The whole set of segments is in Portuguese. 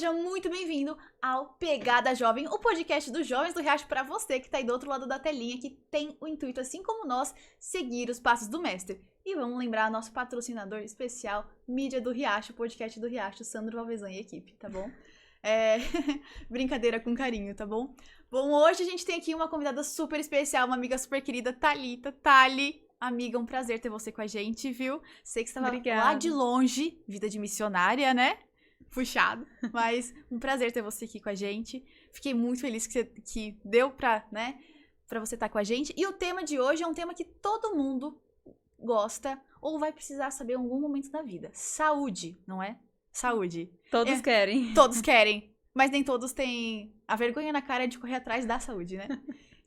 seja muito bem-vindo ao Pegada Jovem, o podcast dos jovens do Riacho para você que tá aí do outro lado da telinha, que tem o intuito, assim como nós, seguir os passos do mestre. E vamos lembrar nosso patrocinador especial, Mídia do Riacho, podcast do Riacho, Sandro Valvezan e equipe, tá bom? Brincadeira com carinho, tá bom? Bom, hoje a gente tem aqui uma convidada super especial, uma amiga super querida, Thalita. Thali, amiga, um prazer ter você com a gente, viu? Sei que você estava lá de longe, vida de missionária, né? Puxado, mas um prazer ter você aqui com a gente. Fiquei muito feliz que deu pra você estar com a gente. E o tema de hoje é um tema que todo mundo gosta ou vai precisar saber em algum momento da vida. Saúde, não é? Saúde. Todos querem. Todos querem, mas nem todos têm a vergonha na cara de correr atrás da saúde, né?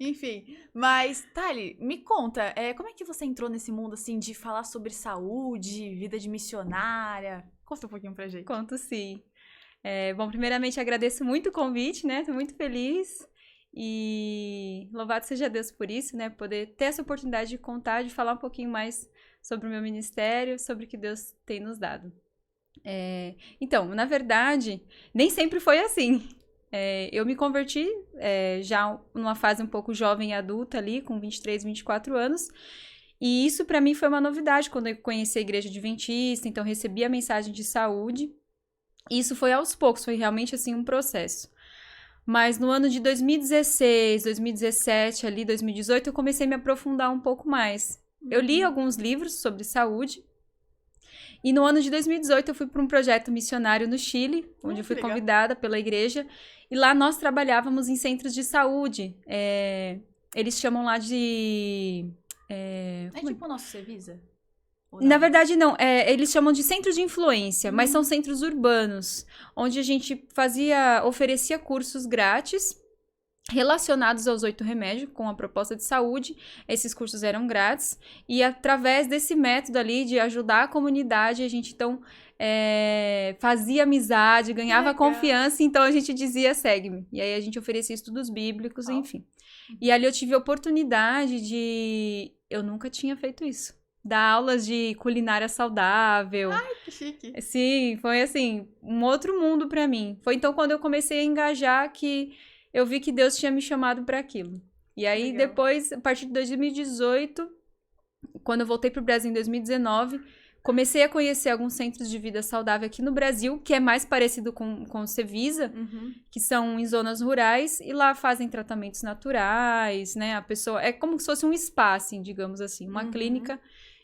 Enfim, mas, Thali, me conta, como é que você entrou nesse mundo, assim, de falar sobre saúde, vida de missionária? Conta um pouquinho pra gente. Conto sim. Bom, primeiramente agradeço muito o convite, né? Tô muito feliz e louvado seja Deus por isso, né? Poder ter essa oportunidade de contar, de falar um pouquinho mais sobre o meu ministério, sobre o que Deus tem nos dado. Então, na verdade, nem sempre foi assim. Eu me converti já numa fase um pouco jovem e adulta ali, com 23, 24 anos. E isso para mim foi uma novidade quando eu conheci a igreja adventista, então recebi a mensagem de saúde. E isso foi aos poucos, foi realmente assim um processo. Mas no ano de 2016, 2017, ali 2018, eu comecei a me aprofundar um pouco mais. Eu li alguns livros sobre saúde. E no ano de 2018 eu fui para um projeto missionário no Chile, onde eu fui convidada pela igreja. E lá nós trabalhávamos em centros de saúde. Eles chamam lá de... tipo o nosso Cevisa? Na verdade, não. Eles chamam de centros de influência, mas são centros urbanos, onde a gente oferecia cursos grátis relacionados aos 8 remédios, com a proposta de saúde. Esses cursos eram grátis. E através desse método ali de ajudar a comunidade, a gente, então, fazia amizade, ganhava confiança. Então, a gente dizia, segue-me. E aí, a gente oferecia estudos bíblicos, enfim. E ali eu tive a oportunidade de... Eu nunca tinha feito isso. Dar aulas de culinária saudável. Ai, que chique. Sim, foi assim, um outro mundo pra mim. Foi então quando eu comecei a engajar que eu vi que Deus tinha me chamado para aquilo. E aí depois, a partir de 2018, quando eu voltei pro Brasil em 2019, comecei a conhecer alguns centros de vida saudável aqui no Brasil, que é mais parecido com o Cevisa, que são em zonas rurais, e lá fazem tratamentos naturais, né? A pessoa... É como se fosse um spa, assim, digamos assim, uma clínica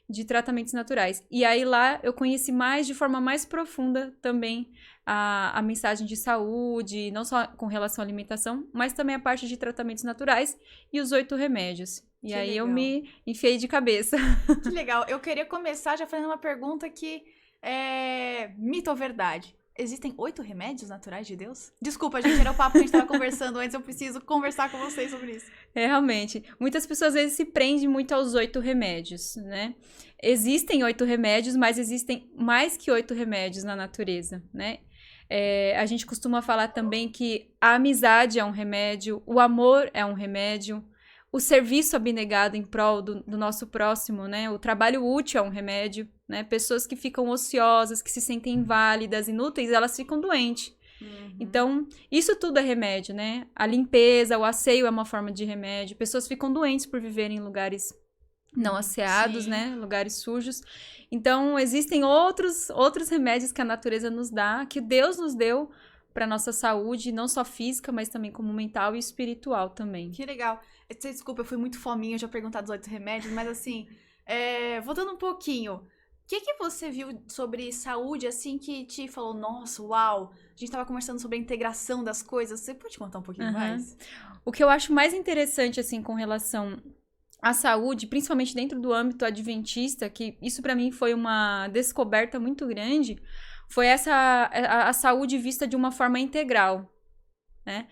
de tratamentos naturais. E aí lá eu conheci de forma mais profunda também a mensagem de saúde, não só com relação à alimentação, mas também a parte de tratamentos naturais e os 8 remédios. E aí eu me enfiei de cabeça. Que legal. Eu queria começar já fazendo uma pergunta que é mito ou verdade? Existem 8 remédios naturais de Deus? Desculpa, gente, era o papo que a gente estava conversando antes, eu preciso conversar com vocês sobre isso. Realmente. Muitas pessoas, às vezes, se prendem muito aos 8 remédios, né? Existem 8 remédios, mas existem mais que 8 remédios na natureza, né? A gente costuma falar também que a amizade é um remédio, o amor é um remédio, o serviço abnegado em prol do nosso próximo, né? O trabalho útil é um remédio, né? Pessoas que ficam ociosas, que se sentem inválidas, inúteis, elas ficam doentes. Então, isso tudo é remédio, né? A limpeza, o asseio é uma forma de remédio. Pessoas ficam doentes por viverem em lugares não asseados, né? Lugares sujos. Então, existem outros remédios que a natureza nos dá, que Deus nos deu para nossa saúde, não só física, mas também como mental e espiritual também. Que legal. Desculpa, eu fui muito fominha, já perguntar dos 8 remédios, mas assim, voltando um pouquinho, o que você viu sobre saúde, assim, que te falou, nossa, uau, a gente tava conversando sobre a integração das coisas, você pode contar um pouquinho mais? O que eu acho mais interessante, assim, com relação à saúde, principalmente dentro do âmbito adventista, que isso para mim foi uma descoberta muito grande, foi a saúde vista de uma forma integral, né?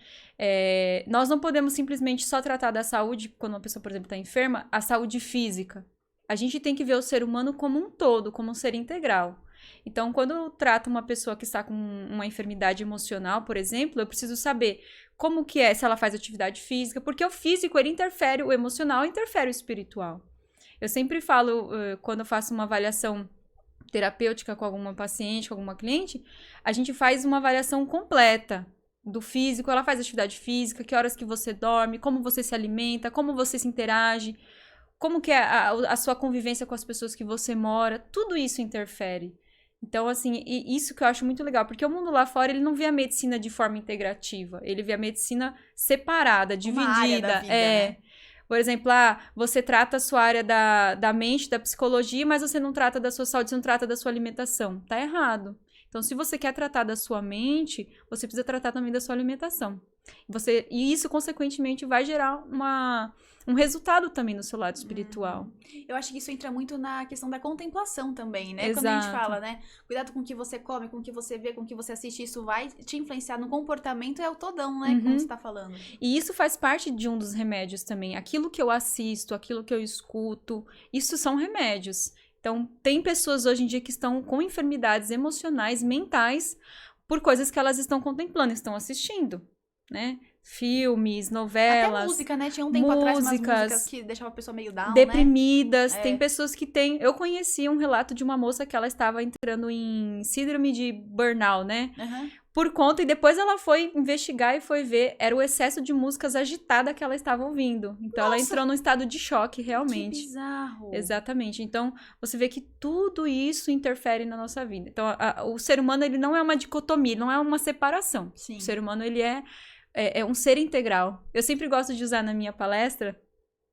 Nós não podemos simplesmente só tratar da saúde, quando uma pessoa, por exemplo, está enferma, a saúde física. A gente tem que ver o ser humano como um todo, como um ser integral. Então, quando eu trato uma pessoa que está com uma enfermidade emocional, por exemplo, eu preciso saber como que se ela faz atividade física, porque o físico, ele interfere, o emocional interfere o espiritual. Eu sempre falo, quando eu faço uma avaliação terapêutica com alguma paciente, com alguma cliente, a gente faz uma avaliação completa do físico, ela faz atividade física, que horas que você dorme, como você se alimenta, como você se interage, como que é a sua convivência com as pessoas que você mora, tudo isso interfere. Então, assim, e isso que eu acho muito legal, porque o mundo lá fora, ele não vê a medicina de forma integrativa, ele vê a medicina separada, dividida. Uma área da vida, né? Por exemplo, você trata a sua área da mente, da psicologia, mas você não trata da sua saúde, você não trata da sua alimentação. Tá errado. Então, se você quer tratar da sua mente, você precisa tratar também da sua alimentação. E isso, consequentemente, vai gerar um resultado também no seu lado espiritual. Eu acho que isso entra muito na questão da contemplação também, né? Exato. Quando a gente fala, né? Cuidado com o que você come, com o que você vê, com o que você assiste, isso vai te influenciar no comportamento, é o todão, né? Como você tá falando. E isso faz parte de um dos remédios também. Aquilo que eu assisto, aquilo que eu escuto, isso são remédios. Então, tem pessoas hoje em dia que estão com enfermidades emocionais, mentais, por coisas que elas estão contemplando, estão assistindo, né? Filmes, novelas. Até música, né? Tinha um tempo atrás umas músicas que deixavam a pessoa meio down, deprimidas. né? Tem pessoas que têm... Eu conheci um relato de uma moça que ela estava entrando em síndrome de burnout, né? Por conta, e depois ela foi investigar e foi ver, era o excesso de músicas agitadas que ela estava ouvindo. Então, ela entrou num estado de choque, realmente. Que bizarro. Exatamente. Então, você vê que tudo isso interfere na nossa vida. Então, o ser humano, ele não é uma dicotomia, não é uma separação. Sim. O ser humano, ele é um ser integral. Eu sempre gosto de usar na minha palestra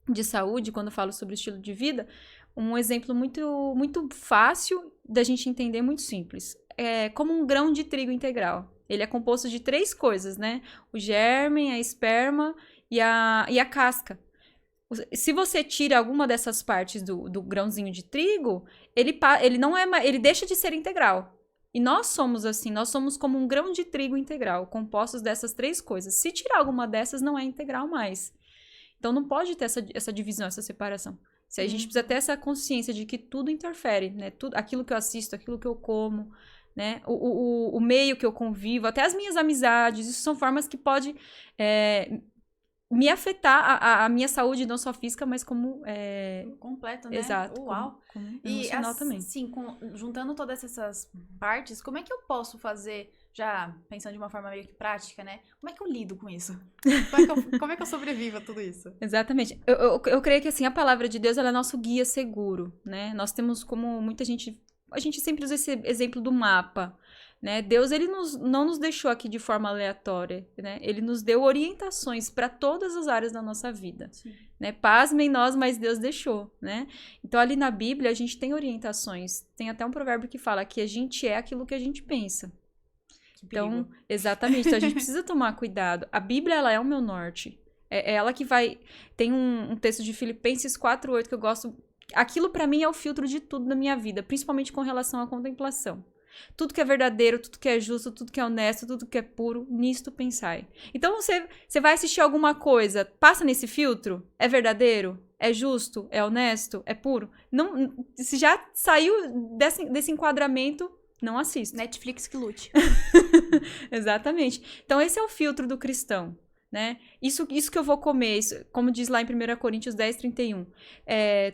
de saúde, quando eu falo sobre estilo de vida, um exemplo muito, muito fácil da gente entender, muito simples. É como um grão de trigo integral. Ele é composto de 3 coisas, né? O germe, a esperma e a casca. Se você tira alguma dessas partes do grãozinho de trigo, ele deixa de ser integral. E nós somos assim, nós somos como um grão de trigo integral, compostos dessas 3 coisas. Se tirar alguma dessas, não é integral mais. Então não pode ter essa divisão, essa separação. A gente precisa ter essa consciência de que tudo interfere, né? Tudo, aquilo que eu assisto, aquilo que eu como, né? O meio que eu convivo, até as minhas amizades, isso são formas que podem me afetar a minha saúde, não só física, mas como... completo, né? Exato. Uau! Como emocional também. Sim, juntando todas essas partes, como é que eu posso fazer, já pensando de uma forma meio que prática, né? Como é que eu lido com isso? Como é que eu sobrevivo a tudo isso? Exatamente. Eu creio que, assim, a palavra de Deus, ela é nosso guia seguro, né? Nós temos como muita gente... A gente sempre usa esse exemplo do mapa, né? Deus, ele não nos deixou aqui de forma aleatória, né? Ele nos deu orientações para todas as áreas da nossa vida, né? Pasmem nós, mas Deus deixou, né? Então, ali na Bíblia, a gente tem orientações. Tem até um provérbio que fala que a gente é aquilo que a gente pensa. Então, exatamente. Então, a gente precisa tomar cuidado. A Bíblia, ela é o meu norte. É ela que vai... Tem um texto de Filipenses 4:8 que eu gosto... Aquilo, para mim, é o filtro de tudo na minha vida, principalmente com relação à contemplação. Tudo que é verdadeiro, tudo que é justo, tudo que é honesto, tudo que é puro, nisto pensai. Então, você vai assistir alguma coisa, passa nesse filtro? É verdadeiro? É justo? É honesto? É puro? Não, se já saiu desse enquadramento, não assista. Netflix que lute. Exatamente. Então, esse é o filtro do cristão. Né? Isso que eu vou comer, como diz lá em 1 Coríntios 10:31.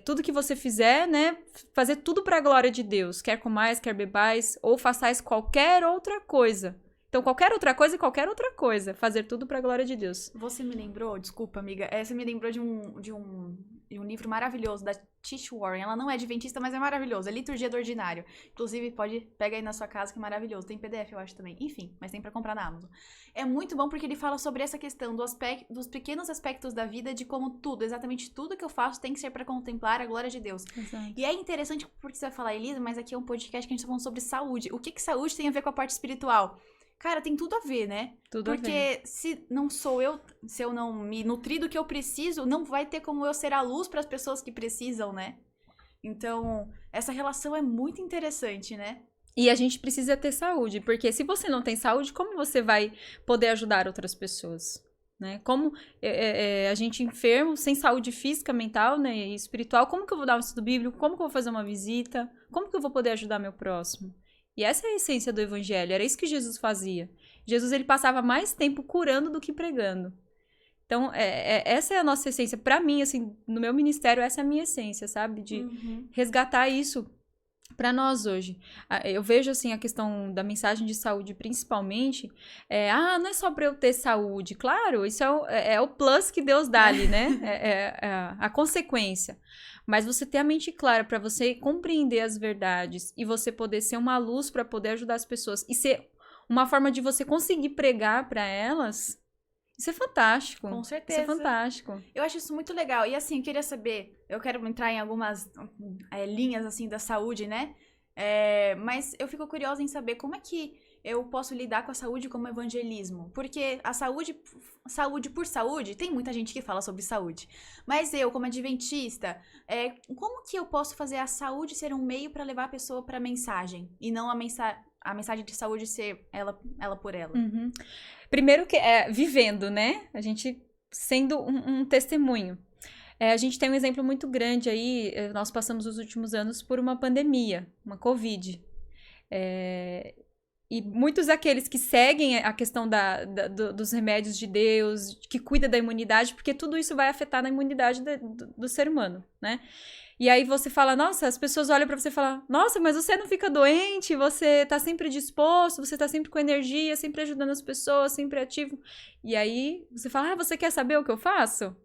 Tudo que você fizer, né? Fazer tudo para a glória de Deus. Quer comais, quer bebais, ou façais qualquer outra coisa. Então, qualquer outra coisa e qualquer outra coisa. Fazer tudo para a glória de Deus. Você me lembrou, desculpa, amiga, você me lembrou de um livro maravilhoso da Tish Warren. Ela não é adventista, mas é maravilhoso. É Liturgia do Ordinário. Inclusive, pega aí na sua casa, que é maravilhoso. Tem PDF, eu acho, também. Enfim, mas tem pra comprar na Amazon. É muito bom porque ele fala sobre essa questão dos pequenos aspectos da vida, de como tudo, exatamente tudo que eu faço tem que ser pra contemplar a glória de Deus. Exato. E é interessante porque você vai falar, Elisa, mas aqui é um podcast que a gente tá falando sobre saúde. O que saúde tem a ver com a parte espiritual? Cara, tem tudo a ver, né? Tudo a ver. Porque se não sou eu, se eu não me nutrir do que eu preciso, não vai ter como eu ser a luz para as pessoas que precisam, né? Então, essa relação é muito interessante, né? E a gente precisa ter saúde, porque se você não tem saúde, como você vai poder ajudar outras pessoas? Né? Como a gente enfermo, sem saúde física, mental, né, e espiritual, como que eu vou dar um estudo bíblico? Como que eu vou fazer uma visita? Como que eu vou poder ajudar meu próximo? E essa é a essência do evangelho, era isso que Jesus fazia. Jesus, ele passava mais tempo curando do que pregando. Então, essa é a nossa essência. Para mim, assim, no meu ministério, essa é a minha essência, sabe? De resgatar isso para nós hoje. Eu vejo, assim, a questão da mensagem de saúde, principalmente, não é só para eu ter saúde. Claro, isso é o plus que Deus dá ali, né? A consequência. Mas você ter a mente clara para você compreender as verdades e você poder ser uma luz para poder ajudar as pessoas e ser uma forma de você conseguir pregar para elas, isso é fantástico. Com certeza. Isso é fantástico. Eu acho isso muito legal. E assim, eu queria saber, eu quero entrar em algumas linhas assim da saúde, né? Mas eu fico curiosa em saber como é que eu posso lidar com a saúde como evangelismo. Porque a saúde por saúde, tem muita gente que fala sobre saúde. Mas eu, como adventista, como que eu posso fazer a saúde ser um meio para levar a pessoa para a mensagem? E não a mensagem de saúde ser ela por ela? Uhum. Primeiro que vivendo, né? A gente sendo um testemunho. A gente tem um exemplo muito grande aí, nós passamos os últimos anos por uma pandemia, uma Covid. E muitos daqueles que seguem a questão dos remédios de Deus, que cuida da imunidade, porque tudo isso vai afetar na imunidade do ser humano, né? E aí você fala, nossa, as pessoas olham pra você e falam, nossa, mas você não fica doente, você tá sempre disposto, você tá sempre com energia, sempre ajudando as pessoas, sempre ativo. E aí você fala, você quer saber o que eu faço?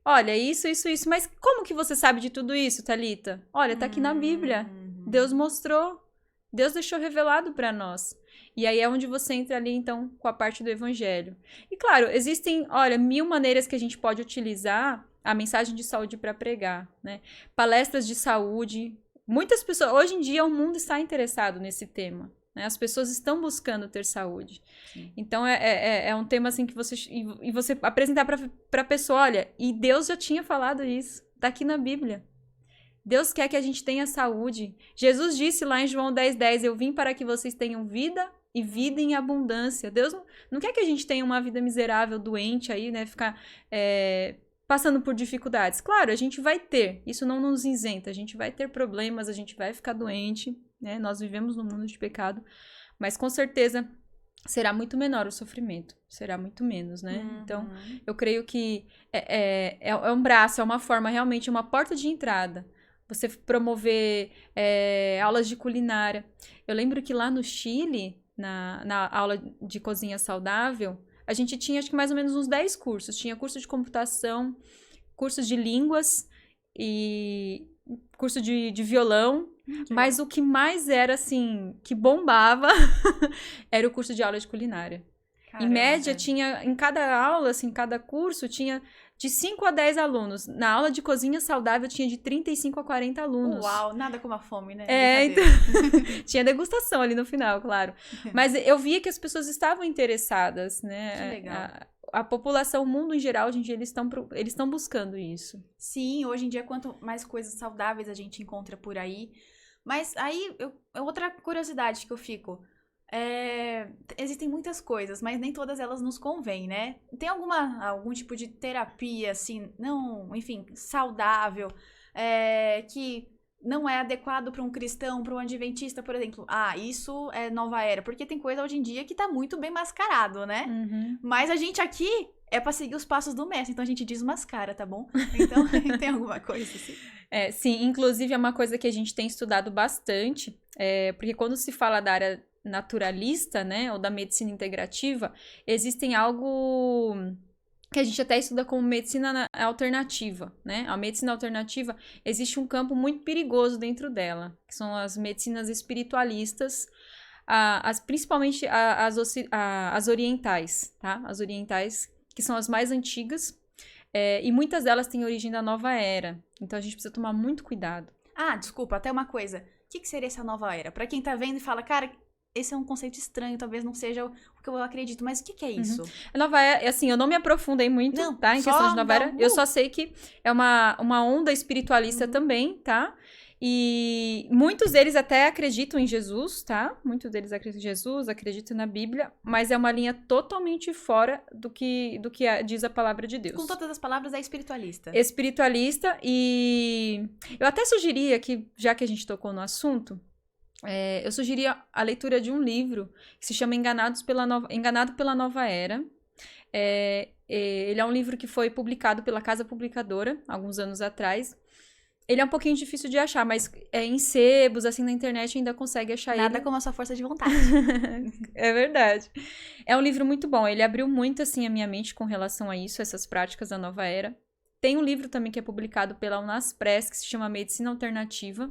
Olha, isso, mas como que você sabe de tudo isso, Thalita? Olha, tá aqui na Bíblia. Deus mostrou, Deus deixou revelado pra nós. E aí é onde você entra ali, então, com a parte do evangelho. E claro, existem, 1000 maneiras que a gente pode utilizar a mensagem de saúde para pregar, né? Palestras de saúde. Muitas pessoas, hoje em dia, o mundo está interessado nesse tema, né? As pessoas estão buscando ter saúde. Sim. Então, é um tema assim que você apresentar para a pessoa, olha, e Deus já tinha falado isso, tá aqui na Bíblia. Deus quer que a gente tenha saúde. Jesus disse lá em João 10:10, eu vim para que vocês tenham vida e vida em abundância. Deus não quer que a gente tenha uma vida miserável, doente aí, né? Ficar passando por dificuldades. Claro, a gente vai ter, isso não nos isenta, a gente vai ter problemas, a gente vai ficar doente, né? Nós vivemos num mundo de pecado, mas com certeza será muito menor o sofrimento, será muito menos, né? Então, eu creio que é um braço, é uma forma, realmente, uma porta de entrada. Você promover aulas de culinária. Eu lembro que lá no Chile, na aula de cozinha saudável, a gente tinha, acho que mais ou menos uns 10 cursos. Tinha curso de computação, cursos de línguas e curso de violão. Mas o que mais era, assim, que bombava era o curso de aula de culinária. Caramba. Em média, tinha, em cada aula, assim, cada curso, tinha de 5 a 10 alunos. Na aula de cozinha saudável, tinha de 35 a 40 alunos. Uau, nada como a fome, né? Então... tinha degustação ali no final, claro. Mas eu via que as pessoas estavam interessadas, né? Que legal. A população, o mundo em geral, hoje em dia, eles estão buscando isso. Sim, hoje em dia, quanto mais coisas saudáveis a gente encontra por aí. Mas aí, outra curiosidade que eu fico... existem muitas coisas, mas nem todas elas nos convêm, né? Tem algum tipo de terapia, assim, enfim, saudável, que não é adequado para um cristão, para um adventista, por exemplo? Isso é nova era, porque tem coisa hoje em dia que tá muito bem mascarado, né? Mas a gente aqui é pra seguir os passos do mestre, então a gente desmascara, tá bom? Então, tem alguma coisa assim? Sim, inclusive é uma coisa que a gente tem estudado bastante, porque quando se fala da área naturalista, né, ou da medicina integrativa, existem algo que a gente até estuda como medicina alternativa, né? A medicina alternativa, existe um campo muito perigoso dentro dela, que são as medicinas espiritualistas, principalmente as orientais, tá? As orientais, que são as mais antigas, e muitas delas têm origem da nova era. Então a gente precisa tomar muito cuidado. Desculpa, até uma coisa. O que seria essa nova era? Pra quem tá vendo e fala, cara, esse é um conceito estranho, talvez não seja o que eu acredito, mas o que é isso? A nova era, assim, eu não me aprofundei muito, tá? Em questão de nova era. Eu só sei que é uma onda espiritualista também, tá? E muitos deles até acreditam em Jesus, tá? Muitos deles acreditam em Jesus, acreditam na Bíblia, mas é uma linha totalmente fora do que diz a palavra de Deus. Com todas as palavras, é espiritualista. Espiritualista, e eu até sugeria que, já que a gente tocou no assunto, eu sugeria a leitura de um livro que se chama Enganado pela Nova Era. Ele é um livro que foi publicado pela Casa Publicadora, alguns anos atrás. Ele é um pouquinho difícil de achar, mas em sebos, assim, na internet ainda consegue achar ele. Nada como a sua força de vontade. É verdade. É um livro muito bom. Ele abriu muito, assim, a minha mente com relação a isso, essas práticas da nova era. Tem um livro também que é publicado pela Unaspress, que se chama Medicina Alternativa,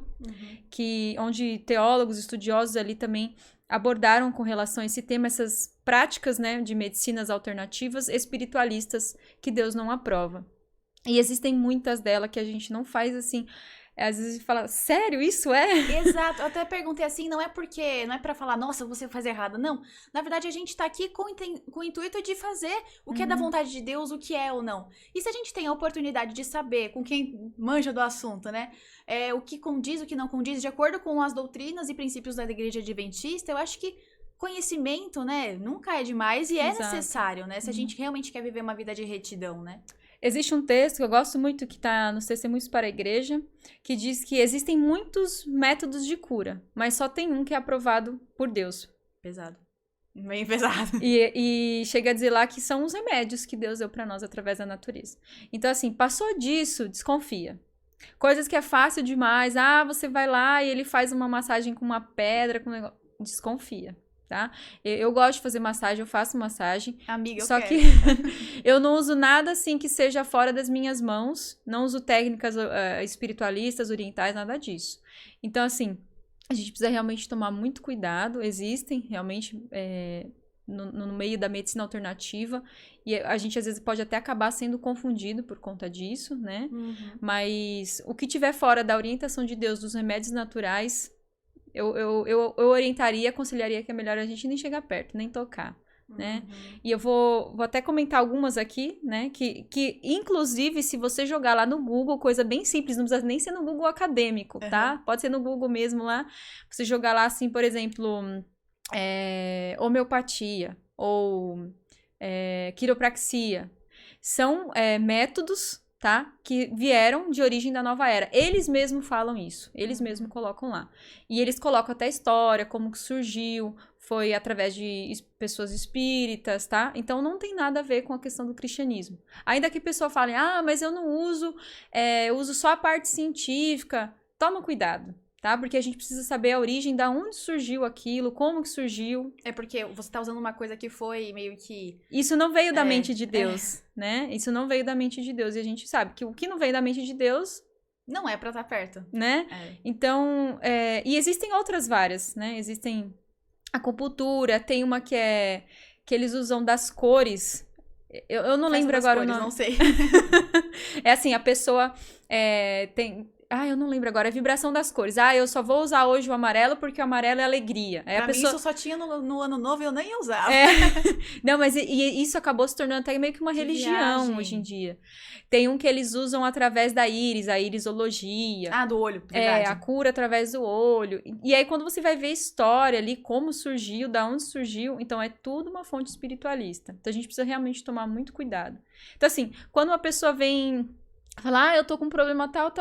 onde teólogos, estudiosos ali também abordaram com relação a esse tema, essas práticas, né, de medicinas alternativas espiritualistas que Deus não aprova. E existem muitas delas que a gente não faz assim. Às vezes fala, sério, isso é? Exato, eu até perguntei assim, não é pra falar, nossa, você faz errado, não. Na verdade, a gente tá aqui com o intuito de fazer o que é da vontade de Deus, o que é ou não. E se a gente tem a oportunidade de saber, com quem manja do assunto, né, o que condiz, o que não condiz, de acordo com as doutrinas e princípios da Igreja Adventista, eu acho que conhecimento, né, nunca é demais e é necessário, né, se a gente realmente quer viver uma vida de retidão, né. Existe um texto que eu gosto muito, que está nos Testemunhos para a Igreja, que diz que existem muitos métodos de cura, mas só tem um que é aprovado por Deus. Pesado. Bem pesado. E chega a dizer lá que são os remédios que Deus deu para nós através da natureza. Então, assim, passou disso, desconfia. Coisas que é fácil demais, você vai lá e ele faz uma massagem com uma pedra, com um negócio. Desconfia. Tá? Eu gosto de fazer massagem, eu faço massagem. Amiga, eu só quero. que eu não uso nada assim que seja fora das minhas mãos. Não uso técnicas espiritualistas, orientais, nada disso. Então, assim, a gente precisa realmente tomar muito cuidado. Existem realmente no meio da medicina alternativa. E a gente, às vezes, pode até acabar sendo confundido por conta disso, né? Mas o que tiver fora da orientação de Deus, dos remédios naturais... Eu orientaria, aconselharia que é melhor a gente nem chegar perto, nem tocar, né? E eu vou até comentar algumas aqui, né? Que inclusive, se você jogar lá no Google, coisa bem simples, não precisa nem ser no Google acadêmico, tá? Pode ser no Google mesmo lá. Você jogar lá, assim, por exemplo, homeopatia ou quiropraxia. São métodos... Tá? Que vieram de origem da nova era. Eles mesmos falam isso. Eles mesmos colocam lá. E eles colocam até a história, como que surgiu, foi através de pessoas espíritas, tá? Então não tem nada a ver com a questão do cristianismo. Ainda que a pessoa fale, mas eu não uso, eu uso só a parte científica. Toma cuidado. Tá? Porque a gente precisa saber a origem, da onde surgiu aquilo, como que surgiu. É porque você tá usando uma coisa que foi meio que... Isso não veio da mente de Deus, né? Isso não veio da mente de Deus. E a gente sabe que o que não veio da mente de Deus... Não é pra estar perto. Né? Então, e existem outras várias, né? Existem acupuntura, tem uma que eles usam das cores... Eu não lembro agora o nome. Não sei. É assim, a pessoa tem... eu não lembro agora. É vibração das cores. Eu só vou usar hoje o amarelo porque o amarelo é alegria. Aí pra mim isso só tinha no ano novo e eu nem ia usar. Não, mas isso acabou se tornando até meio que uma religião hoje em dia. Tem um que eles usam através da íris, a irisologia. Do olho, verdade. A cura através do olho. E aí quando você vai ver a história ali, como surgiu, da onde surgiu, então é tudo uma fonte espiritualista. Então a gente precisa realmente tomar muito cuidado. Então assim, quando uma pessoa vem... Falar, eu tô com um problema tal.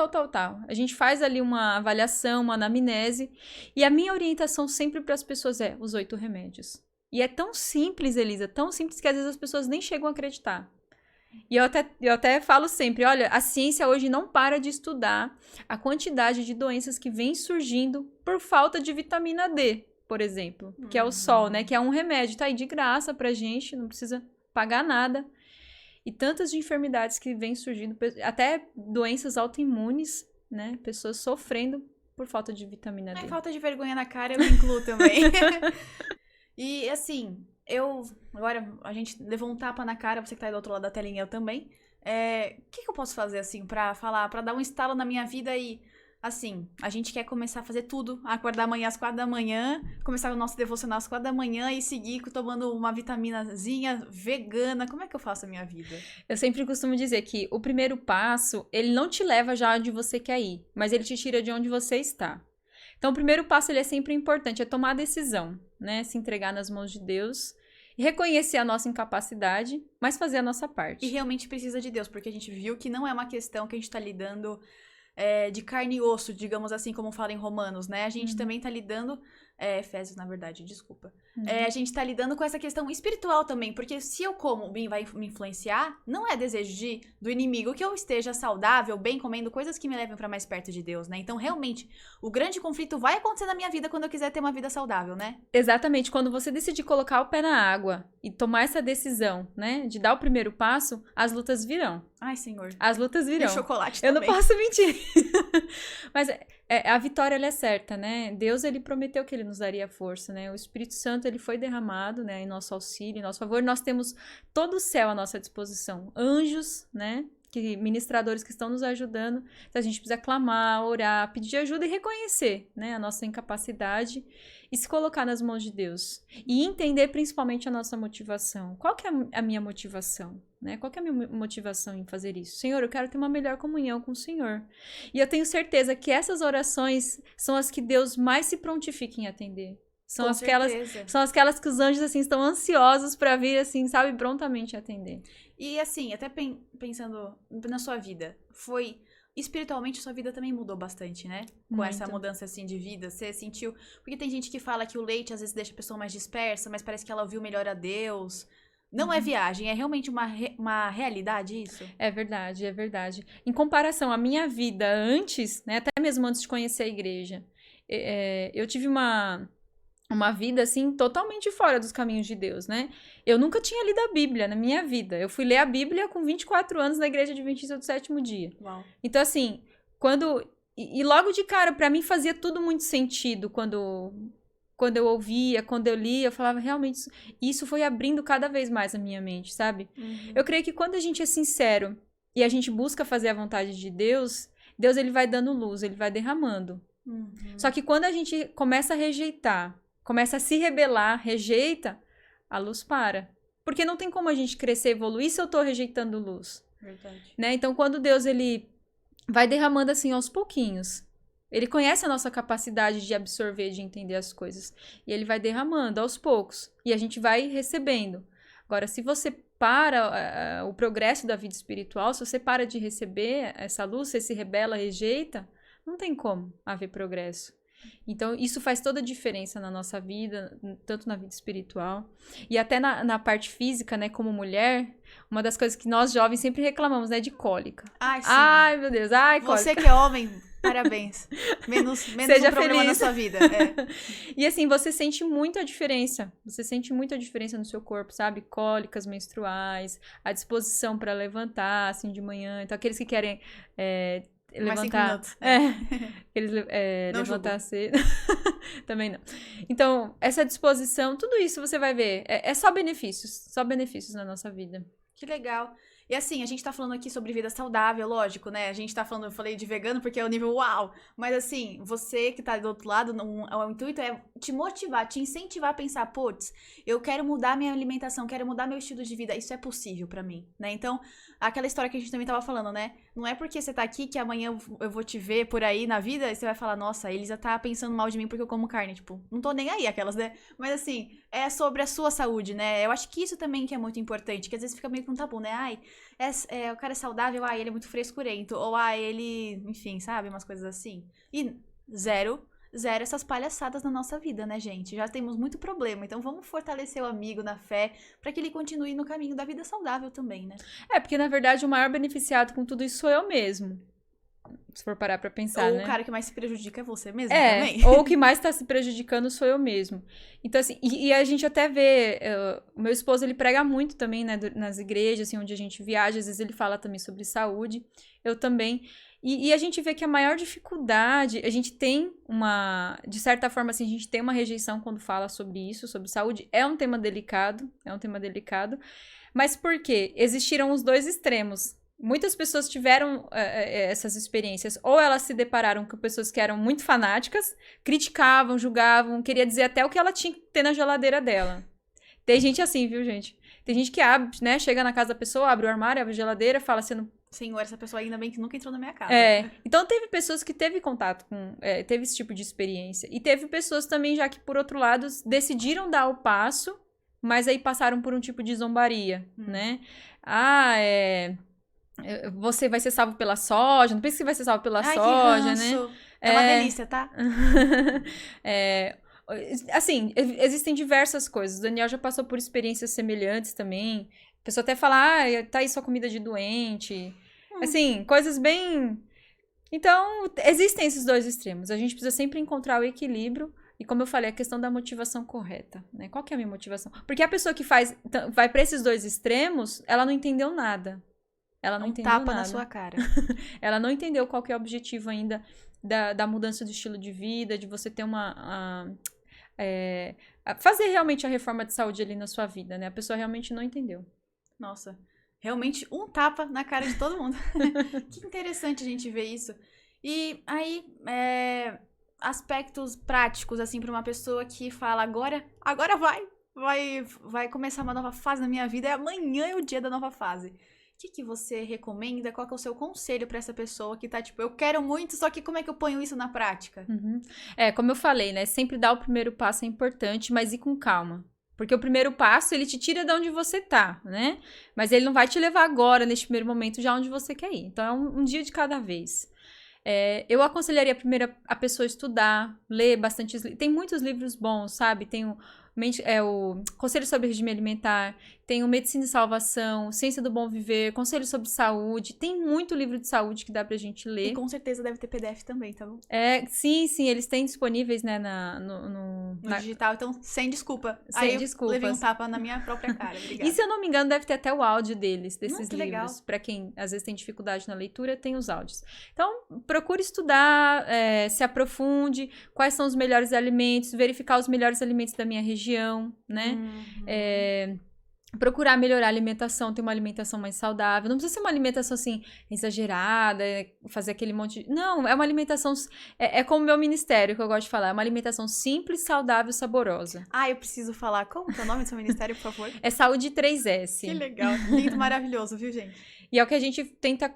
A gente faz ali uma avaliação, uma anamnese. E a minha orientação sempre para as pessoas é os 8 remédios. E é tão simples, Elisa, tão simples que às vezes as pessoas nem chegam a acreditar. E eu até falo sempre, olha, a ciência hoje não para de estudar a quantidade de doenças que vem surgindo por falta de vitamina D, por exemplo. Que é o sol, né? Que é um remédio, tá aí de graça pra gente, não precisa pagar nada. E tantas de enfermidades que vêm surgindo, até doenças autoimunes, né? Pessoas sofrendo por falta de vitamina D. Falta de vergonha na cara eu me incluo também. E assim, agora a gente levou um tapa na cara, você que tá aí do outro lado da telinha, eu também. O que eu posso fazer assim pra dar um estalo na minha vida e... Assim, a gente quer começar a fazer tudo, acordar amanhã às 4 da manhã, começar o nosso devocional às 4 da manhã e seguir tomando uma vitaminazinha vegana. Como é que eu faço a minha vida? Eu sempre costumo dizer que o primeiro passo, ele não te leva já onde você quer ir, mas ele te tira de onde você está. Então, o primeiro passo, ele é sempre importante, é tomar a decisão, né? Se entregar nas mãos de Deus, reconhecer a nossa incapacidade, mas fazer a nossa parte. E realmente precisa de Deus, porque a gente viu que não é uma questão que a gente tá lidando... de carne e osso, digamos assim, como fala em Romanos, né? A gente também tá lidando Efésios, na verdade, desculpa. A gente tá lidando com essa questão espiritual também, porque se eu como bem vai me influenciar, não é desejo do inimigo que eu esteja saudável, bem, comendo coisas que me levem pra mais perto de Deus, né? Então, realmente, o grande conflito vai acontecer na minha vida quando eu quiser ter uma vida saudável, né? Exatamente. Quando você decidir colocar o pé na água e tomar essa decisão, né, de dar o primeiro passo, as lutas virão. Ai, Senhor. As lutas virão. E chocolate Eu também. não posso mentir. Mas a vitória, ela é certa, né? Deus, ele prometeu que ele nos daria força, né? O Espírito Santo, ele foi derramado, né, em nosso auxílio, em nosso favor. Nós temos todo o céu à nossa disposição. Anjos, né? Ministradores que estão nos ajudando. Então, a gente precisa clamar, orar, pedir ajuda e reconhecer, né, a nossa incapacidade e se colocar nas mãos de Deus. E entender principalmente a nossa motivação. Qual que é a minha motivação? Né? Qual que é a minha motivação em fazer isso? Senhor, eu quero ter uma melhor comunhão com o Senhor. E eu tenho certeza que essas orações são as que Deus mais se prontifica em atender. São aquelas que os anjos, assim, estão ansiosos para vir, assim, sabe, prontamente atender. E, assim, até pensando na sua vida, espiritualmente, sua vida também mudou bastante, né? Com essa mudança, assim, de vida. Você sentiu... Porque tem gente que fala que o leite, às vezes, deixa a pessoa mais dispersa, mas parece que ela ouviu melhor a Deus. Não é viagem, é realmente uma realidade isso? É verdade, é verdade. Em comparação à minha vida antes, né, até mesmo antes de conhecer a igreja, eu tive uma vida, assim, totalmente fora dos caminhos de Deus, né? Eu nunca tinha lido a Bíblia na minha vida. Eu fui ler a Bíblia com 24 anos na Igreja Adventista do Sétimo Dia. Uau. Então, assim, E logo de cara, pra mim fazia tudo muito sentido quando eu ouvia, quando eu lia, eu falava, realmente, isso foi abrindo cada vez mais a minha mente, sabe? Uhum. Eu creio que quando a gente é sincero e a gente busca fazer a vontade de Deus, Deus, ele vai dando luz, ele vai derramando. Uhum. Só que quando a gente começa a rejeitar, começa a se rebelar, rejeita, a luz para. Porque não tem como a gente crescer, evoluir se eu tô rejeitando luz. Verdade. Né? Então, quando Deus, ele vai derramando assim aos pouquinhos, ele conhece a nossa capacidade de absorver, de entender as coisas. E ele vai derramando aos poucos. E a gente vai recebendo. Agora, se você para o progresso da vida espiritual, se você para de receber essa luz, você se rebela, rejeita, não tem como haver progresso. Então, isso faz toda a diferença na nossa vida, tanto na vida espiritual. E até na parte física, né, como mulher, uma das coisas que nós jovens sempre reclamamos, né, de cólica. Ai, sim. Ai, meu Deus, cólica. Você que é homem, parabéns. Menos Seja um problema feliz na sua vida. É. E assim, você sente muito a diferença. Você sente muito a diferença no seu corpo, sabe? Cólicas menstruais, a disposição para levantar, assim, de manhã. Então, aqueles que querem... levantar. Eles levantar cedo. Também não. Então, essa disposição, tudo isso você vai ver. É só benefícios na nossa vida. Que legal. E assim, a gente tá falando aqui sobre vida saudável, lógico, né? A gente tá falando, eu falei de vegano porque é o nível uau. Mas assim, você que tá do outro lado, o intuito é te motivar, te incentivar a pensar, putz, eu quero mudar minha alimentação, quero mudar meu estilo de vida. Isso é possível pra mim, né? Então, aquela história que a gente também tava falando, né? Não é porque você tá aqui que amanhã eu vou te ver por aí na vida e você vai falar, nossa, a Elisa tá pensando mal de mim porque eu como carne. Tipo, não tô nem aí, aquelas, né? Mas assim, é sobre a sua saúde, né? Eu acho que isso também que é muito importante, que às vezes fica meio que um tabu, né? Ai, o cara é saudável, ele é muito frescurento, ou ele, enfim, sabe? Umas coisas assim. E zero essas palhaçadas na nossa vida, né, gente? Já temos muito problema, então vamos fortalecer o amigo na fé pra que ele continue no caminho da vida saudável também, né? Porque na verdade o maior beneficiado com tudo isso sou eu mesmo. Se for parar pra pensar, ou né? o cara que mais se prejudica é você mesmo também. Ou o que mais tá se prejudicando sou eu mesmo. Então, assim, e a gente até vê, o meu esposo, ele prega muito também, né, nas igrejas, assim, onde a gente viaja, às vezes ele fala também sobre saúde, eu também. E a gente vê que a maior dificuldade, a gente tem de certa forma, assim, a gente tem uma rejeição quando fala sobre isso, sobre saúde, é um tema delicado, mas por quê? Existiram os dois extremos. Muitas pessoas tiveram essas experiências, ou elas se depararam com pessoas que eram muito fanáticas, criticavam, julgavam, queria dizer até o que ela tinha que ter na geladeira dela. Tem gente assim, viu, gente? Tem gente que abre, né, chega na casa da pessoa, abre o armário, abre a geladeira, fala assim... Senhor, essa pessoa ainda bem que nunca entrou na minha casa. Então teve pessoas que teve contato com... teve esse tipo de experiência. E teve pessoas também, já que por outro lado, decidiram dar o passo, mas aí passaram por um tipo de zombaria, né? Você vai ser salvo pela soja, não pensa que vai ser salvo pela soja, né? É uma delícia, tá? Assim, existem diversas coisas. O Daniel já passou por experiências semelhantes também. A pessoa até fala, tá aí sua comida de doente. Assim, coisas bem... Então, existem esses dois extremos. A gente precisa sempre encontrar o equilíbrio. E como eu falei, a questão da motivação correta, né? Qual que é a minha motivação? Porque a pessoa que vai para esses dois extremos, ela não entendeu nada. Ela não entendeu tapa nada. na sua cara. Ela não entendeu qual que é o objetivo ainda da mudança do estilo de vida, de você ter fazer realmente a reforma de saúde ali na sua vida, né? A pessoa realmente não entendeu. Nossa, realmente um tapa na cara de todo mundo. Que interessante a gente ver isso. E aí, aspectos práticos, assim, pra uma pessoa que fala, agora vai começar uma nova fase na minha vida, e amanhã é o dia da nova fase. O que você recomenda? Qual que é o seu conselho pra essa pessoa que tá, tipo, eu quero muito, só que como é que eu ponho isso na prática? Como eu falei, né? Sempre dar o primeiro passo é importante, mas ir com calma. Porque o primeiro passo, ele te tira de onde você tá, né? Mas ele não vai te levar agora, neste primeiro momento, já onde você quer ir. Então, é um dia de cada vez. Eu aconselharia primeiro a pessoa estudar, ler bastante. Tem muitos livros bons, sabe? Tem o Conselho sobre Regime Alimentar, tem o Medicina e Salvação, Ciência do Bom Viver, Conselho sobre Saúde. Tem muito livro de saúde que dá pra gente ler. E com certeza deve ter PDF também, tá bom? Sim, eles têm disponíveis, né, no digital, então sem desculpa. Sem desculpas. Eu levei um tapa na minha própria cara, obrigada. E se eu não me engano, deve ter até o áudio desses livros. Legal. Pra quem às vezes tem dificuldade na leitura, tem os áudios. Então, procure estudar, se aprofunde, quais são os melhores alimentos, verificar os melhores alimentos da minha região, né? Procurar melhorar a alimentação, ter uma alimentação mais saudável. Não precisa ser uma alimentação, assim, exagerada, fazer aquele monte de... Não, é uma alimentação... É como o meu ministério, que eu gosto de falar. É uma alimentação simples, saudável, saborosa. Eu preciso falar. Como que é o nome do seu ministério, por favor? É Saúde 3S. Que legal. Lindo, maravilhoso, viu, gente? E é o que a gente tenta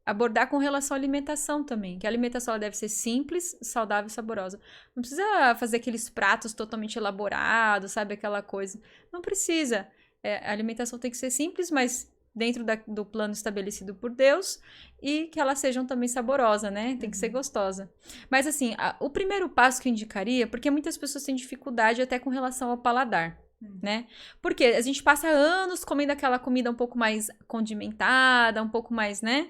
abordar com relação à alimentação também. Que a alimentação ela deve ser simples, saudável e saborosa. Não precisa fazer aqueles pratos totalmente elaborados, sabe? Aquela coisa. Não precisa. A alimentação tem que ser simples, mas dentro do plano estabelecido por Deus. E que elas sejam também saborosas, né? Tem que ser gostosa. Mas assim, o primeiro passo que eu indicaria, porque muitas pessoas têm dificuldade até com relação ao paladar. Né? Porque a gente passa anos comendo aquela comida um pouco mais condimentada, um pouco mais, né?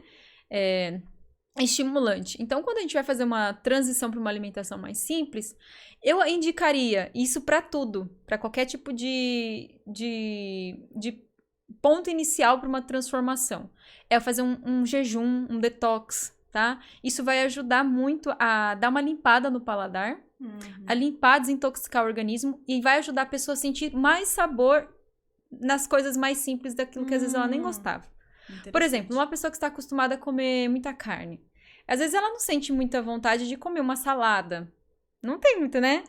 Estimulante. Então, quando a gente vai fazer uma transição para uma alimentação mais simples, eu indicaria isso para tudo, para qualquer tipo de ponto inicial para uma transformação. Fazer um jejum, um detox, tá? Isso vai ajudar muito a dar uma limpada no paladar, a limpar, desintoxicar o organismo e vai ajudar a pessoa a sentir mais sabor nas coisas mais simples daquilo que às vezes ela nem gostava. Por exemplo, uma pessoa que está acostumada a comer muita carne. Às vezes ela não sente muita vontade de comer uma salada. Não tem muito, né?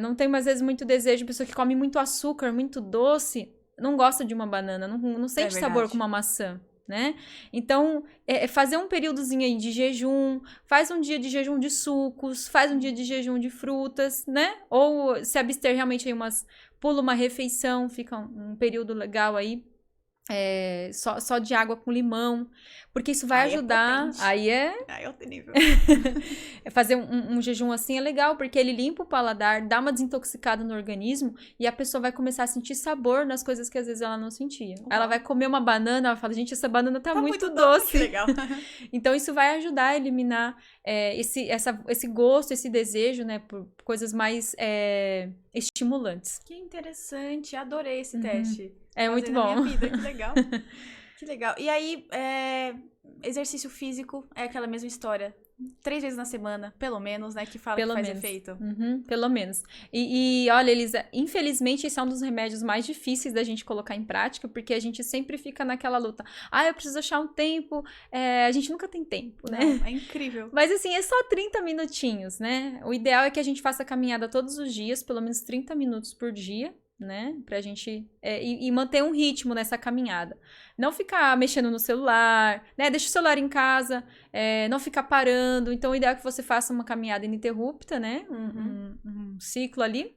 Não tem, às vezes, muito desejo. Uma pessoa que come muito açúcar, muito doce, não gosta de uma banana, não sente sabor com uma maçã, né? Então, fazer um períodozinho aí de jejum, faz um dia de jejum de sucos, faz um dia de jejum de frutas, né? Ou se abster realmente aí pula uma refeição, fica um período legal aí. Só de água com limão, porque isso vai ajudar. Aí é outro nível. Fazer um jejum assim é legal, porque ele limpa o paladar, dá uma desintoxicada no organismo e a pessoa vai começar a sentir sabor nas coisas que às vezes ela não sentia. Ela vai comer uma banana, ela fala, gente, essa banana tá muito doce. Que legal. Então isso vai ajudar a eliminar esse gosto, esse desejo, né, por coisas mais estimulantes. Que interessante, adorei esse teste. Muito bom. Na minha vida, que legal. Que legal. E aí, exercício físico é aquela mesma história. 3 vezes na semana, pelo menos, né? Que fala que faz efeito. Pelo menos. E olha, Elisa, infelizmente esse é um dos remédios mais difíceis da gente colocar em prática, porque a gente sempre fica naquela luta. Eu preciso achar um tempo. A gente nunca tem tempo, né? Não, é incrível. Mas assim, é só 30 minutinhos, né? O ideal é que a gente faça caminhada todos os dias, pelo menos 30 minutos por dia, né? Pra gente e manter um ritmo nessa caminhada. Não ficar mexendo no celular, né? Deixa o celular em casa, não ficar parando. Então, o ideal é que você faça uma caminhada ininterrupta, né? Um ciclo ali.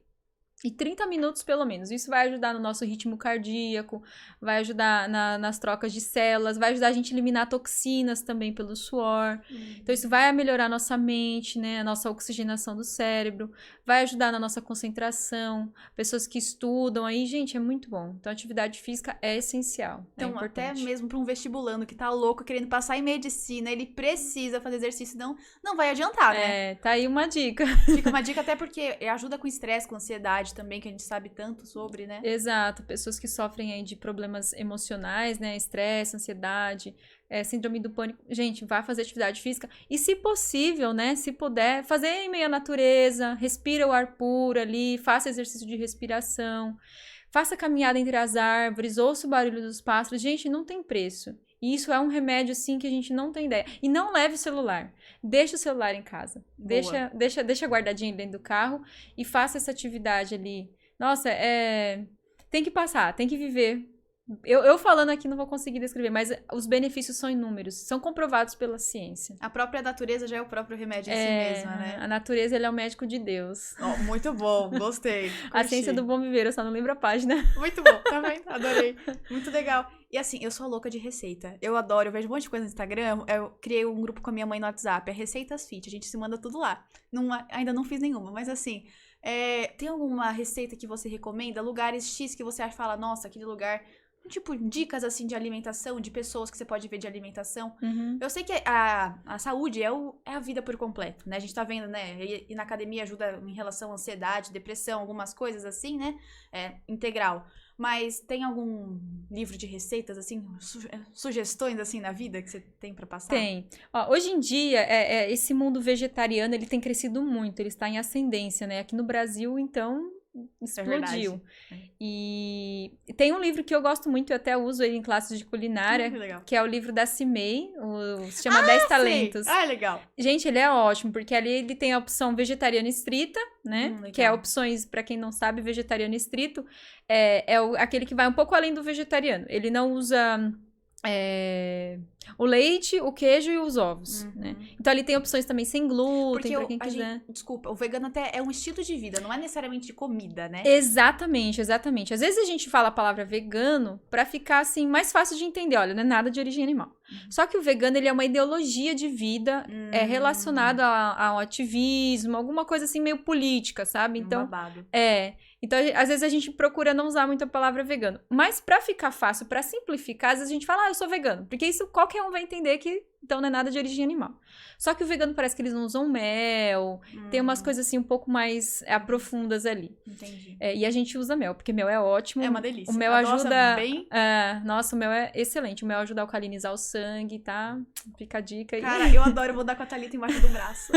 E 30 minutos, pelo menos. Isso vai ajudar no nosso ritmo cardíaco, vai ajudar nas trocas de células, vai ajudar a gente a eliminar toxinas também pelo suor. Então, isso vai melhorar a nossa mente, né? A nossa oxigenação do cérebro, vai ajudar na nossa concentração. Pessoas que estudam aí, gente, é muito bom. Então, a atividade física é essencial. Então, é importante. até mesmo para um vestibulando que tá louco querendo passar em medicina, ele precisa fazer exercício, senão não vai adiantar, né? Tá aí uma dica. Fica uma dica até porque ajuda com estresse, com ansiedade também, que a gente sabe tanto sobre, né? Exato, pessoas que sofrem aí de problemas emocionais, né, estresse, ansiedade, síndrome do pânico, gente, vá fazer atividade física e se possível, né, se puder, fazer em meio à natureza, respira o ar puro ali, faça exercício de respiração, faça caminhada entre as árvores, ouça o barulho dos pássaros, gente, não tem preço. E isso é um remédio, sim, que a gente não tem ideia. E não leve o celular. Deixa o celular em casa. Deixa guardadinho dentro do carro e faça essa atividade ali. Nossa, tem que passar, tem que viver. Eu falando aqui não vou conseguir descrever, mas os benefícios são inúmeros, são comprovados pela ciência. A própria natureza já é o próprio remédio em si mesma, né? A natureza, ele é o médico de Deus. Oh, muito bom, gostei. A ciência do bom viver, eu só não lembro a página. Muito bom, tá vendo? Adorei. Muito legal. E assim, eu sou louca de receita. Eu adoro, eu vejo um monte de coisa no Instagram. Eu criei um grupo com a minha mãe no WhatsApp, é Receitas Fit. A gente se manda tudo lá. Ainda não fiz nenhuma, mas assim, tem alguma receita que você recomenda? Lugares X que você fala, nossa, aquele lugar... Tipo, dicas, assim, de alimentação, de pessoas que você pode ver de alimentação. Uhum. Eu sei que a saúde é a vida por completo, né? A gente tá vendo, né? E na academia ajuda em relação à ansiedade, depressão, algumas coisas assim, né? Integral. Mas tem algum livro de receitas, assim, sugestões, assim, na vida que você tem pra passar? Tem. Ó, hoje em dia, esse mundo vegetariano, ele tem crescido muito, ele está em ascendência, né? Aqui no Brasil, então... explodiu. E tem um livro que eu gosto muito, eu até uso ele em classes de culinária, que é o livro da Cimei, se chama 10 Talentos. Legal. Gente, ele é ótimo, porque ali ele tem a opção vegetariana estrita, né? Que é opções, pra quem não sabe, vegetariano estrito aquele que vai um pouco além do vegetariano. Ele não usa... o leite, o queijo e os ovos, né? Então, ele tem opções também sem glúten, pra quem quiser. Desculpa, o vegano até é um estilo de vida, não é necessariamente de comida, né? Exatamente, exatamente. Às vezes a gente fala a palavra vegano pra ficar, assim, mais fácil de entender. Olha, não é nada de origem animal. Só que o vegano, ele é uma ideologia de vida relacionada ao ativismo, alguma coisa, assim, meio política, sabe? Então, babado. Então, às vezes a gente procura não usar muito a palavra vegano. Mas pra ficar fácil, pra simplificar, às vezes a gente fala, eu sou vegano. Porque isso qualquer um vai entender que, então, não é nada de origem animal. Só que o vegano parece que eles não usam mel. Tem umas coisas, assim, um pouco mais profundas ali. Entendi. E a gente usa mel, porque mel é ótimo. É uma delícia. O mel ajuda... nossa, o mel é excelente. O mel ajuda a alcalinizar o sangue, tá? Fica a dica aí. Cara, eu adoro, vou dar com a Thalita embaixo do braço.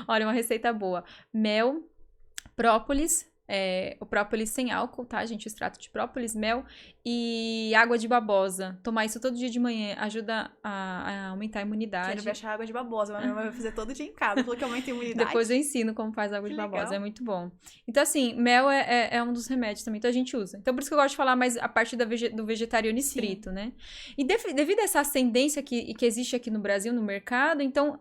Olha, uma receita boa. Mel, própolis... o própolis sem álcool, tá, gente? O extrato de própolis, mel e água de babosa. Tomar isso todo dia de manhã ajuda a aumentar a imunidade. Quero ver achar água de babosa, mas minha mãe vai fazer todo dia em casa, falou que aumenta a imunidade. Depois eu ensino como faz água de babosa, é muito bom. Então, assim, mel é um dos remédios também, então a gente usa. Então, por isso que eu gosto de falar mais a parte do vegetariano estrito, né? E devido a essa ascendência que existe aqui no Brasil, no mercado, então...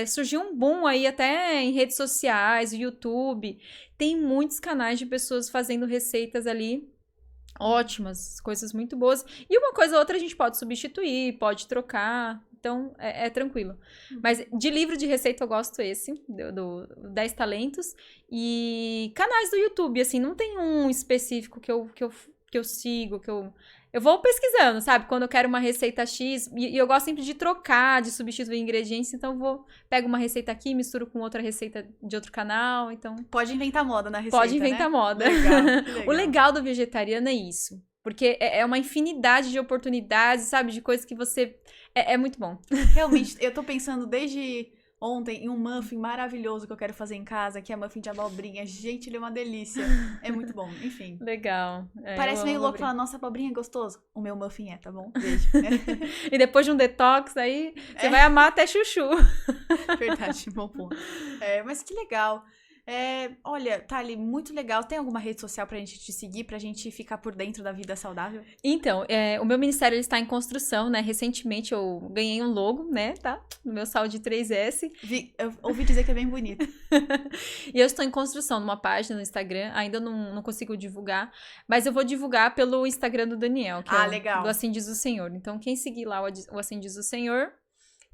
surgiu um boom aí até em redes sociais, YouTube. Tem muitos canais de pessoas fazendo receitas ali ótimas, coisas muito boas. E uma coisa ou outra a gente pode substituir, pode trocar. Então, é tranquilo. Mas de livro de receita eu gosto do 10 Talentos. E canais do YouTube, assim, não tem um específico que eu sigo, eu vou pesquisando, sabe? Quando eu quero uma receita X, e eu gosto sempre de trocar, de substituir ingredientes, então pego uma receita aqui, misturo com outra receita de outro canal, então... Pode inventar moda na receita, Pode inventar moda. Legal. O legal do vegetariano é isso, porque é uma infinidade de oportunidades, sabe? De coisas que você... É muito bom. Realmente, eu tô pensando desde... ontem, em um muffin maravilhoso que eu quero fazer em casa, que é muffin de abobrinha. Gente, ele é uma delícia. É muito bom, enfim. Legal. Parece meio louco falar, nossa, abobrinha é gostoso. O meu muffin tá bom? Beijo. E depois de um detox, aí você vai amar até chuchu. Verdade, bom ponto. Mas que legal. Olha, Thali, muito legal. Tem alguma rede social pra gente te seguir, pra gente ficar por dentro da vida saudável? Então, o meu ministério ele está em construção, né? Recentemente eu ganhei um logo, né? Tá? No meu Saúde 3S. Eu ouvi dizer que é bem bonito. E eu estou em construção numa página no Instagram. Ainda não consigo divulgar. Mas eu vou divulgar pelo Instagram do Daniel, que é legal. do Assim Diz o Senhor. Então, quem seguir lá o Assim Diz o Senhor,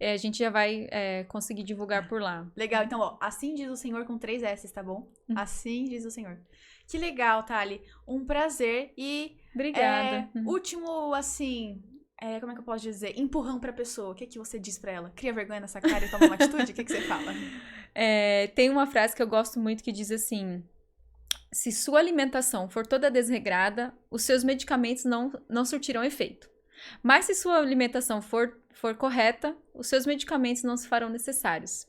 a gente já vai conseguir divulgar por lá. Legal, então, ó, assim diz o Senhor com 3 S, tá bom? Assim diz o Senhor. Que legal, Thali. Um prazer e... Obrigada. Último, assim... como é que eu posso dizer? Empurrão pra pessoa. O que você diz pra ela? Cria vergonha nessa cara e toma uma atitude? O que você fala? Tem uma frase que eu gosto muito que diz assim... Se sua alimentação for toda desregrada, os seus medicamentos não surtirão efeito. Mas se sua alimentação for correta, os seus medicamentos não se farão necessários.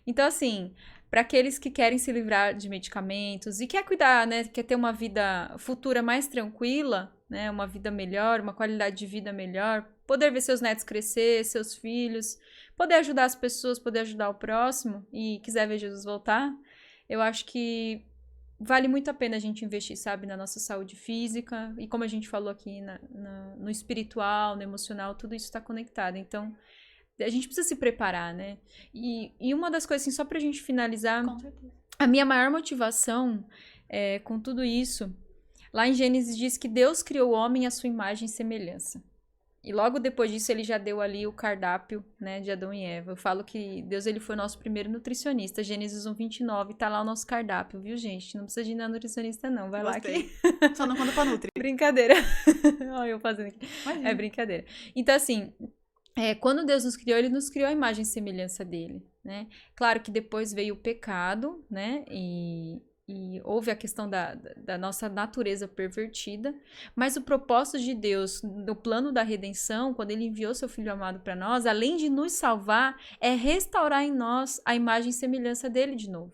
Então, assim, para aqueles que querem se livrar de medicamentos e quer cuidar, né, quer ter uma vida futura mais tranquila, né, uma vida melhor, uma qualidade de vida melhor, poder ver seus netos crescer, seus filhos, poder ajudar as pessoas, poder ajudar o próximo e quiser ver Jesus voltar, eu acho que vale muito a pena a gente investir, sabe, na nossa saúde física e como a gente falou aqui, no espiritual, no emocional, tudo isso está conectado. Então, a gente precisa se preparar, né? E uma das coisas, assim, só pra gente finalizar, Com certeza. a minha maior motivação com tudo isso, lá em Gênesis diz que Deus criou o homem à sua imagem e semelhança. E logo depois disso ele já deu ali o cardápio, né, de Adão e Eva. Eu falo que Deus ele foi o nosso primeiro nutricionista. Gênesis 1:29, tá lá o nosso cardápio, viu, gente? Não precisa de ir na nutricionista não, vai Gostei. lá que... Só não conta pra Nutri. Brincadeira. Olha eu fazendo aqui. Imagina. É brincadeira. Então assim, quando Deus nos criou, ele nos criou a imagem e semelhança dele, né? Claro que depois veio o pecado, né, e houve a questão da nossa natureza pervertida, mas o propósito de Deus, no plano da redenção, quando ele enviou seu Filho amado para nós, além de nos salvar, é restaurar em nós a imagem e semelhança dele de novo.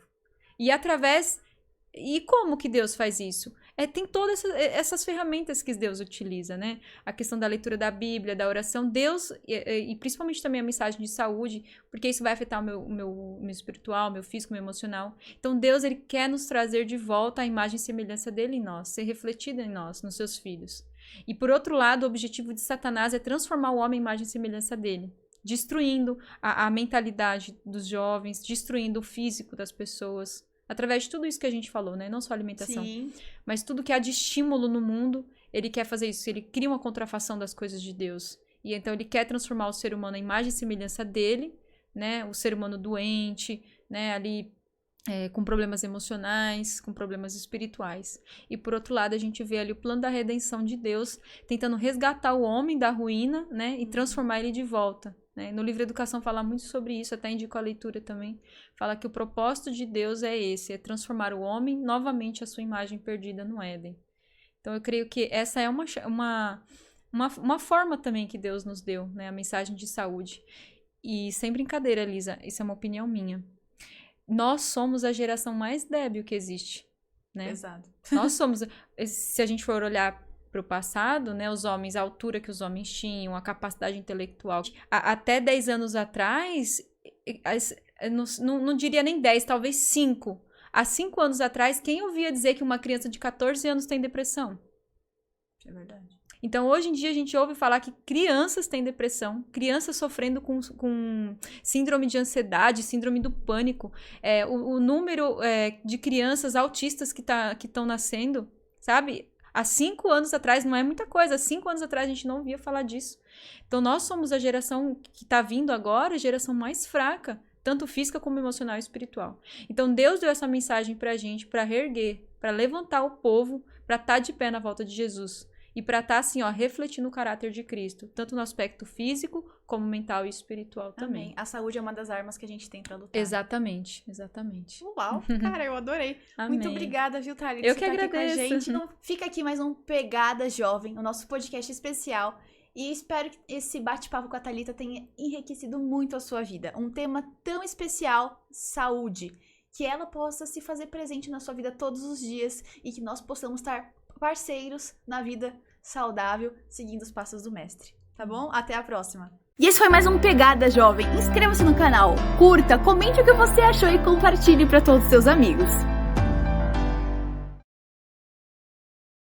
E como que Deus faz isso? Tem todas essas ferramentas que Deus utiliza, né? A questão da leitura da Bíblia, da oração, Deus, e principalmente também a mensagem de saúde, porque isso vai afetar o meu espiritual, meu físico, meu emocional. Então Deus, ele quer nos trazer de volta a imagem e semelhança dele em nós, ser refletida em nós, nos seus filhos. E por outro lado, o objetivo de Satanás é transformar o homem em imagem e semelhança dele, destruindo a mentalidade dos jovens, destruindo o físico das pessoas, através de tudo isso que a gente falou, né? Não só alimentação. Sim. Mas tudo que há de estímulo no mundo, ele quer fazer isso. Ele cria uma contrafação das coisas de Deus. E então ele quer transformar o ser humano em imagem e semelhança dele, né? O ser humano doente, né? Ali com problemas emocionais, com problemas espirituais. E por outro lado, a gente vê ali o plano da redenção de Deus, tentando resgatar o homem da ruína, né? E transformar ele de volta. No livro Educação fala muito sobre isso, até indico a leitura também. Fala que o propósito de Deus é esse, é transformar o homem novamente à sua imagem perdida no Éden. Então eu creio que essa é uma forma também que Deus nos deu, né? A mensagem de saúde. E sem brincadeira, Lisa, isso é uma opinião minha. Nós somos a geração mais débil que existe, né? Exato. Nós somos, se a gente for olhar para o passado, né, os homens, a altura que os homens tinham, a capacidade intelectual. Até 10 anos atrás, não diria nem 10, talvez 5. Há 5 anos atrás, quem ouvia dizer que uma criança de 14 anos tem depressão? É verdade. Então, hoje em dia, a gente ouve falar que crianças têm depressão, crianças sofrendo com síndrome de ansiedade, síndrome do pânico. O número de crianças autistas que estão nascendo, sabe? Há 5 anos atrás não é muita coisa. Há 5 anos atrás a gente não ouvia falar disso. Então nós somos a geração que está vindo agora, a geração mais fraca, tanto física como emocional e espiritual. Então Deus deu essa mensagem para a gente, para reerguer, para levantar o povo, para estar de pé na volta de Jesus. E para estar assim, ó, refletindo o caráter de Cristo, tanto no aspecto físico, como mental e espiritual também. Amém. A saúde é uma das armas que a gente tem pra lutar. Exatamente, exatamente. Uau, cara, eu adorei. Amém. Muito obrigada, viu, Thali? Eu que tá aqui agradeço. com a gente. Então, fica aqui mais um Pegada Jovem, o nosso podcast especial. E espero que esse bate-papo com a Thalita tenha enriquecido muito a sua vida. Um tema tão especial, saúde. Que ela possa se fazer presente na sua vida todos os dias e que nós possamos estar parceiros na vida saudável, seguindo os passos do mestre. tá bom? Até a próxima. E esse foi mais um Pegada Jovem. Inscreva-se no canal, curta, comente o que você achou e compartilhe para todos os seus amigos.